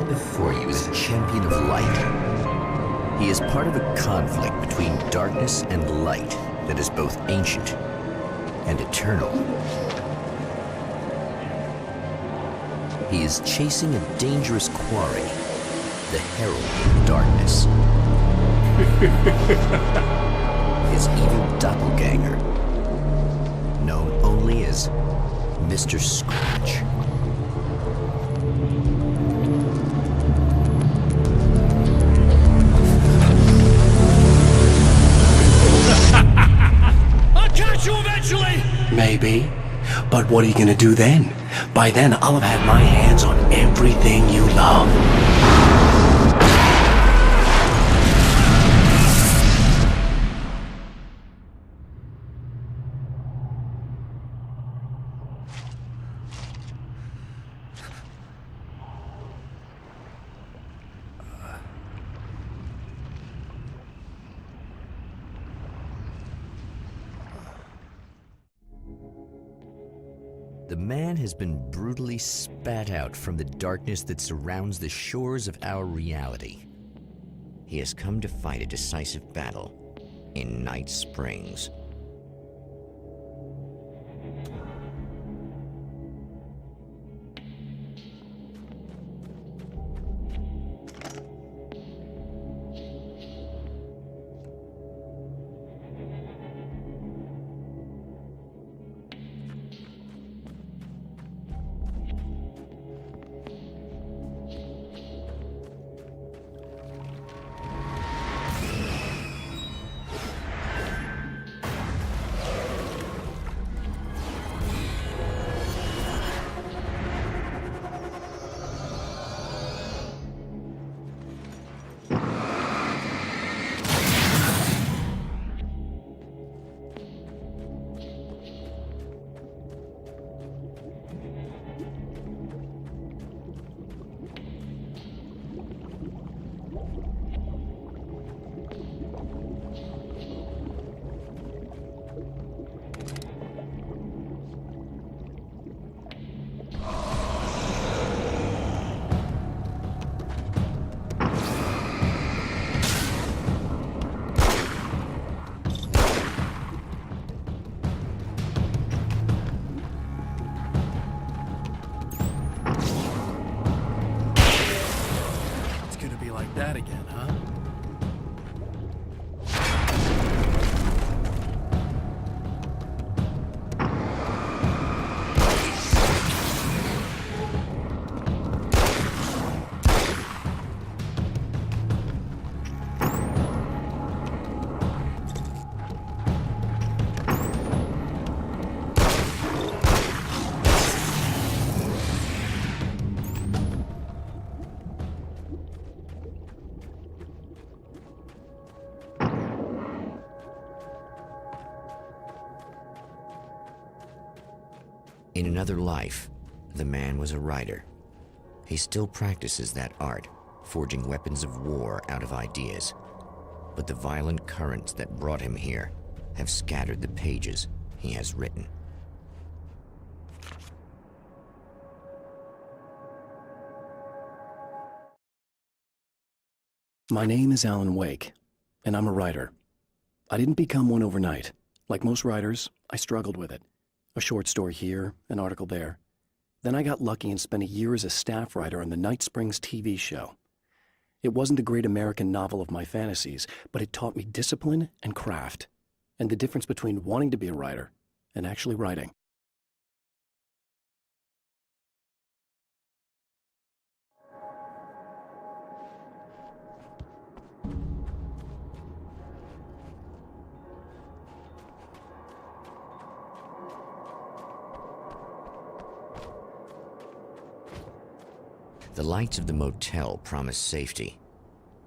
before you is a champion of light. He is part of a conflict between darkness and light that is both ancient and eternal. He is chasing a dangerous quarry, the Herald of Darkness. His evil doppelganger, known only as Mr. Scratch. I'll catch you eventually! Maybe. But what are you gonna do then? By then, I'll have had my hands on everything you love. The man has been brutally spat out from the darkness that surrounds the shores of our reality. He has come to fight a decisive battle in Night Springs. That again, huh? In another life, the man was a writer. He still practices that art, forging weapons of war out of ideas. But the violent currents that brought him here have scattered the pages he has written. My name is Alan Wake, and I'm a writer. I didn't become one overnight. Like most writers, I struggled with it. A short story here, an article there. Then I got lucky and spent a year as a staff writer on the Night Springs TV show. It wasn't the great American novel of my fantasies, but it taught me discipline and craft, and the difference between wanting to be a writer and actually writing. The lights of the motel promise safety.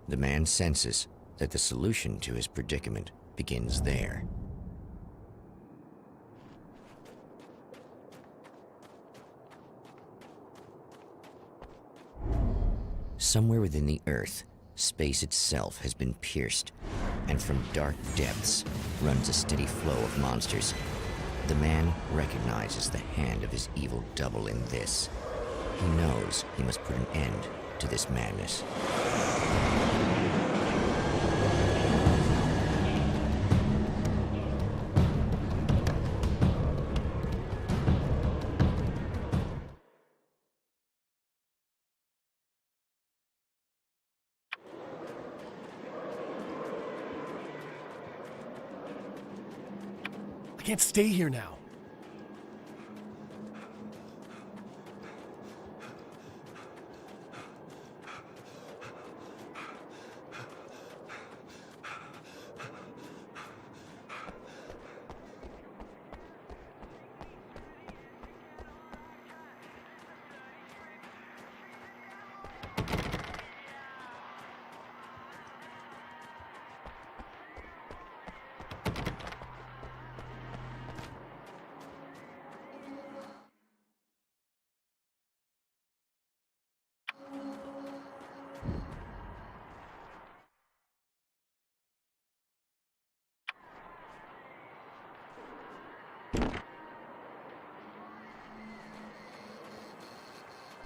The man senses that the solution to his predicament begins there. Somewhere within the Earth, space itself has been pierced, and from dark depths runs a steady flow of monsters. The man recognizes the hand of his evil double in this. He knows he must put an end to this madness. I can't stay here now.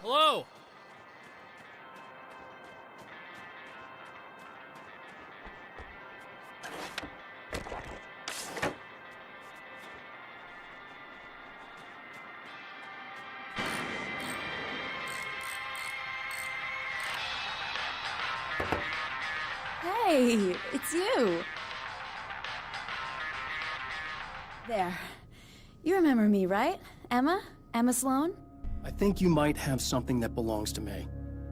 Hello? Hey, it's you. There. You remember me, right? Emma? Emma Sloan? I think you might have something that belongs to me.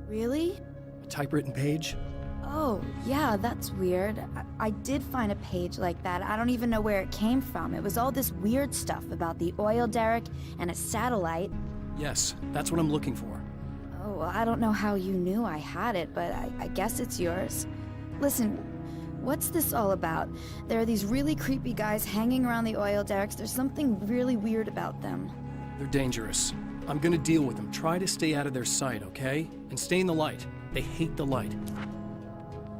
Really? A typewritten page? Oh, yeah, that's weird. I did find a page like that. I don't even know where it came from. It was all this weird stuff about the oil derrick and a satellite. Yes, that's what I'm looking for. Oh, well, I don't know how you knew I had it, but I guess it's yours. Listen, what's this all about? There are these really creepy guys hanging around the oil derricks. There's something really weird about them. They're dangerous. I'm gonna deal with them. Try to stay out of their sight, okay? And stay in the light. They hate the light.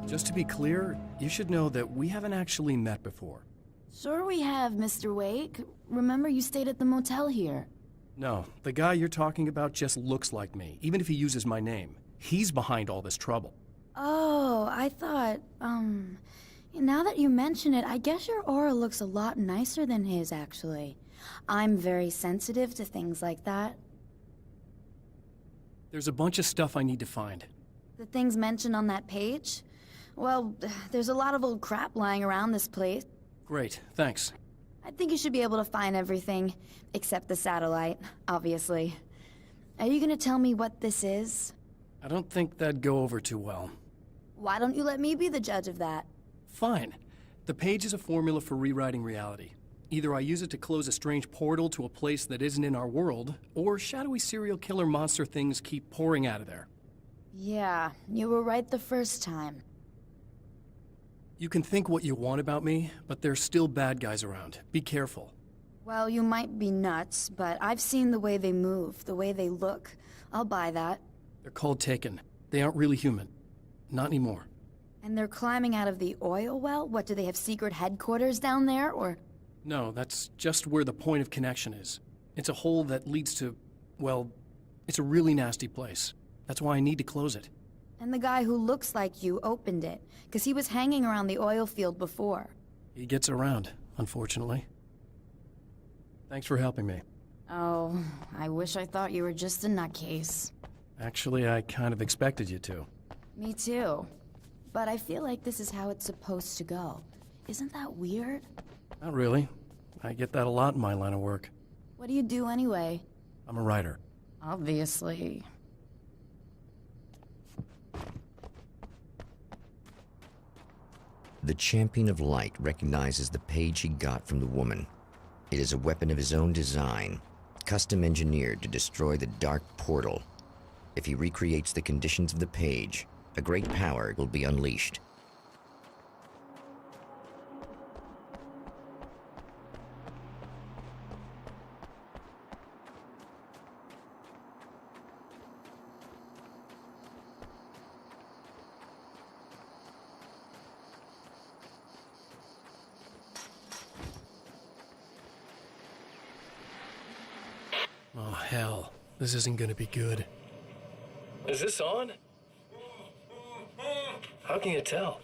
Just to be clear, you should know that we haven't actually met before. Sure we have, Mr. Wake. Remember you stayed at the motel here. No, the guy you're talking about just looks like me, even if he uses my name. He's behind all this trouble. Oh, I thought, now that you mention it, I guess your aura looks a lot nicer than his, actually. I'm very sensitive to things like that. There's a bunch of stuff I need to find. The things mentioned on that page? Well, there's a lot of old crap lying around this place. Great, thanks. I think you should be able to find everything, except the satellite, obviously. Are you gonna tell me what this is? I don't think that'd go over too well. Why don't you let me be the judge of that? Fine. The page is a formula for rewriting reality. Either I use it to close a strange portal to a place that isn't in our world, or shadowy serial killer monster things keep pouring out of there. Yeah, you were right the first time. You can think what you want about me, but there's still bad guys around. Be careful. Well, you might be nuts, but I've seen the way they move, the way they look. I'll buy that. They're called Taken. They aren't really human. Not anymore. And they're climbing out of the oil well? What, do they have secret headquarters down there, or...? No, that's just where the point of connection is. It's a hole that leads to, well, it's a really nasty place. That's why I need to close it. And the guy who looks like you opened it, because he was hanging around the oil field before. He gets around, unfortunately. Thanks for helping me. Oh, I wish I thought you were just a nutcase. Actually, I kind of expected you to. Me too. But I feel like this is how it's supposed to go. Isn't that weird? Not really. I get that a lot in my line of work. What do you do anyway? I'm a writer. Obviously. The Champion of Light recognizes the page he got from the woman. It is a weapon of his own design, custom engineered to destroy the Dark Portal. If he recreates the conditions of the page, a great power will be unleashed. Oh, hell. This isn't gonna be good. Is this on? How can you tell?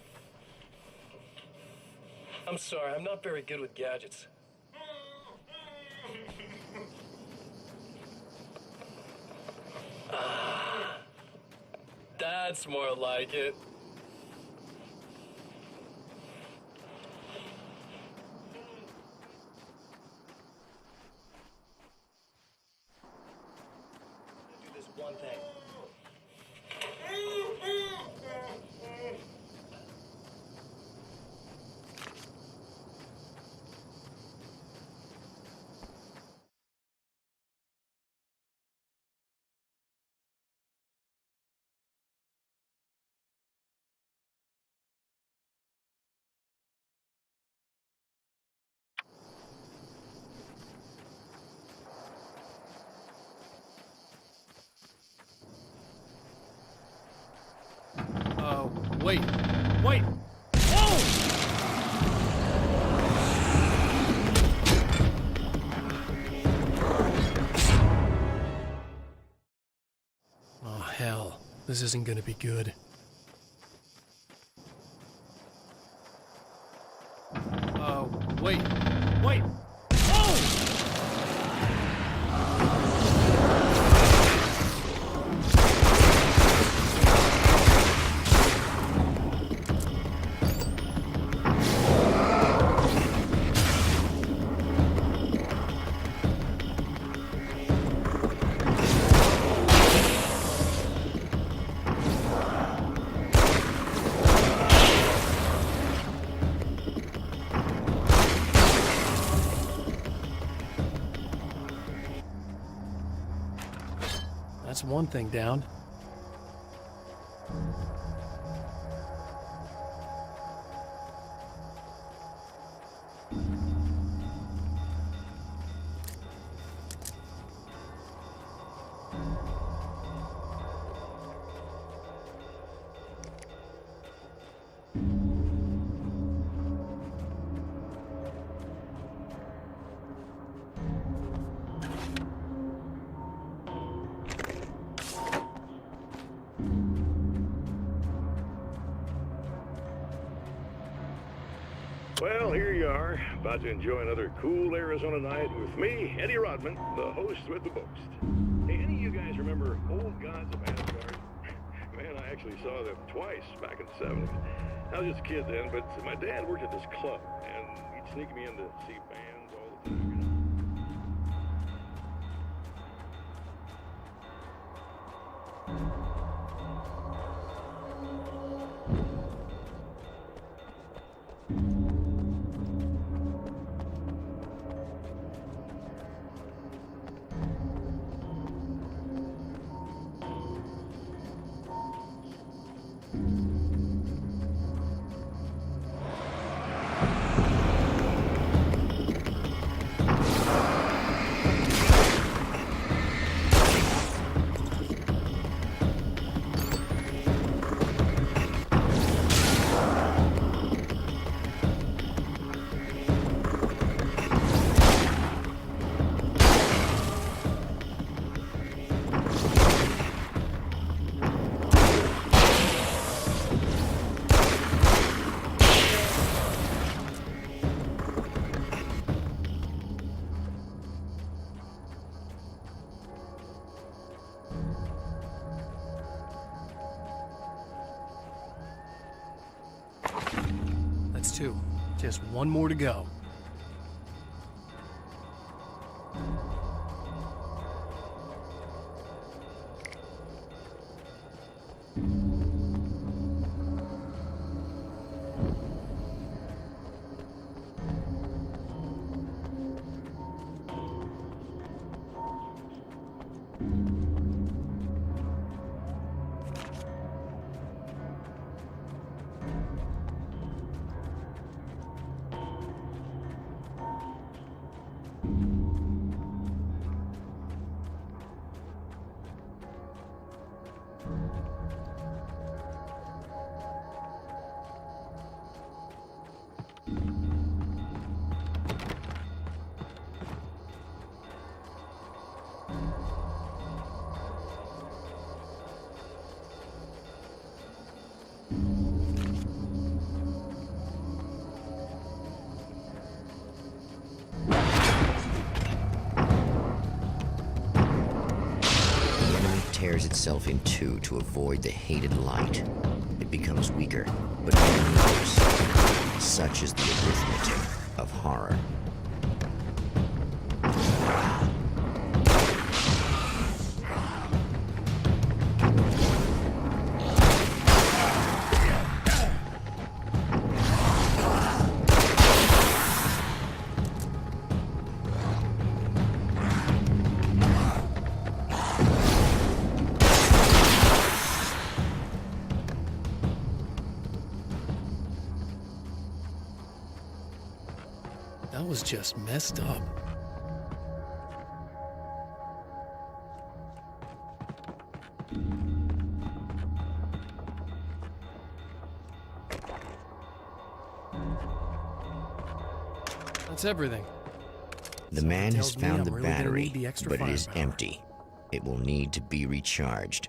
I'm sorry, I'm not very good with gadgets. That's more like it. Do this one thing. Wait. Wait! Whoa! Oh, hell. This isn't gonna be good. Wait. Wait! Whoa! That's one thing down. Well, here you are, about to enjoy another cool Arizona night with me, Eddie Rodman, the host with the boast. Hey, any of you guys remember Old Gods of Asgard? Man, I actually saw them twice back in the 70s. I was just a kid then, but my dad worked at this club, and he'd sneak me in to see bands all the time, you know. That's two. Just one more to go. tears itself in two to avoid the hated light. It becomes weaker, but even worse. Such is the arithmetic of horror. That was just messed up. That's everything. The man has tells me found I'm the really gonna battery, need the extra but it is firepower. empty. It will need to be recharged.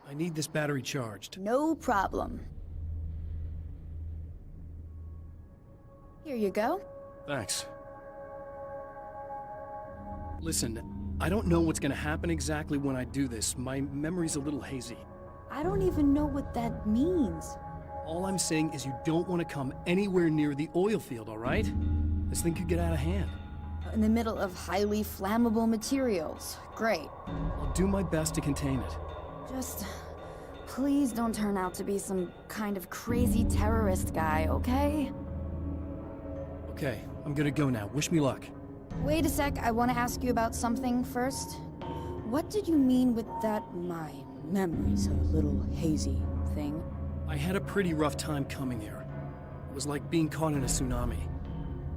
I need this battery charged. No problem. Here you go. Thanks. Listen, I don't know what's gonna happen exactly when I do this. My memory's a little hazy. I don't even know what that means. All I'm saying is you don't want to come anywhere near the oil field, all right? This thing could get out of hand. In the middle of highly flammable materials. Great. I'll do my best to contain it. Just please don't turn out to be some kind of crazy terrorist guy, okay? Okay, I'm gonna go now. Wish me luck. Wait a sec, I want to ask you about something first. What did you mean with that my memory's a little hazy thing? I had a pretty rough time coming here. It was like being caught in a tsunami.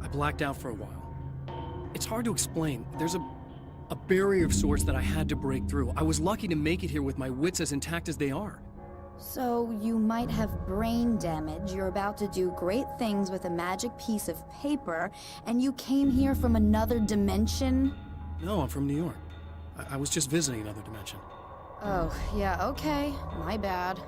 I blacked out for a while. It's hard to explain. There's a barrier of sorts that I had to break through. I was lucky to make it here with my wits as intact as they are. So you might have brain damage, you're about to do great things with a magic piece of paper, and you came here from another dimension? No, I'm from New York. I was just visiting another dimension. Oh, yeah, okay. My bad.